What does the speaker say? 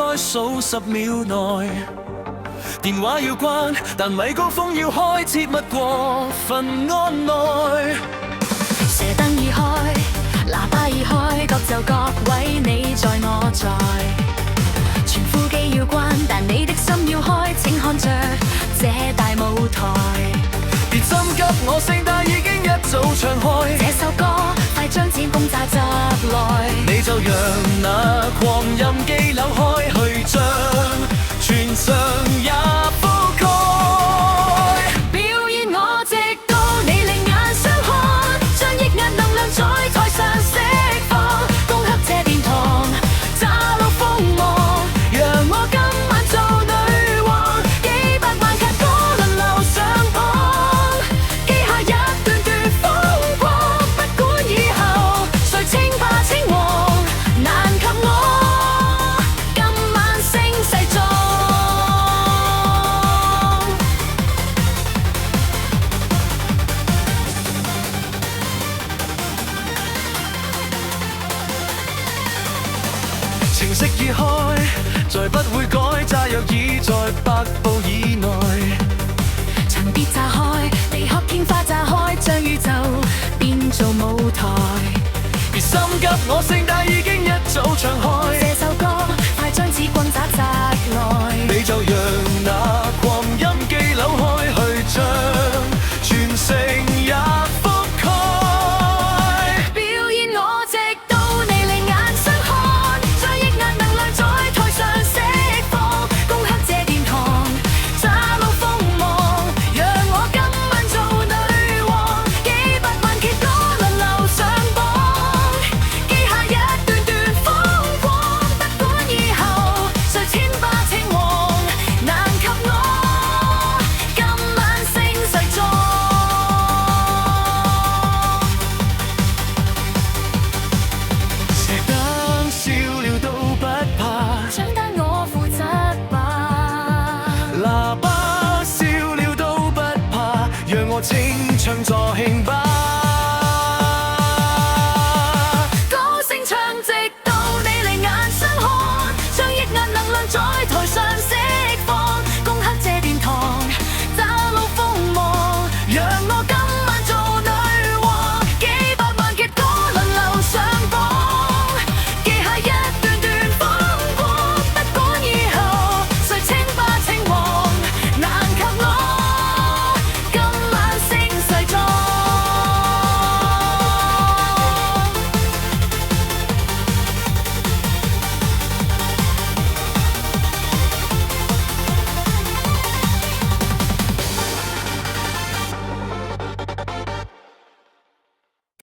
再數10秒內。電話要關，但米高峰要開，切勿過分按耐。射燈已開，喇叭已開，各就各位，你在我在。傳呼機要關，但你的心要開，請看着這大舞台。別心急，我聲帶已經一早唱開。這首歌快將剪風擲執來，你就讓那狂音機扭開，去將全場也覆蓋。表演我直到你另眼相看，將抑壓能量在台上釋放，攻克這殿堂，炸到瘋狂，讓我今晚做女王，幾百萬卡歌輪流上榜，記下一段段瘋狂，不管以後誰稱霸稱王，難及我今晚聲勢壯。程式已開，再不會改，炸藥已在100步以內。牆別炸開，地殼天花炸開，將宇宙變做舞台。別心急，我聲帶已經一早唱開。這首歌快將指棍砸擲來，你就讓那狂音機扭開，去將全城也覆蓋。表演我直到你另眼相看，將抑壓能量在台上釋放，攻克這殿堂，炸到瘋狂，讓我今晚做女王，幾百萬卡歌輪流上榜，記下一段段瘋狂，不管以後誰稱霸稱王，難及我今晚聲勢壯。射燈燒了都不怕，獎單我負責吧。喇叭燒了都不怕，讓我清唱助興吧。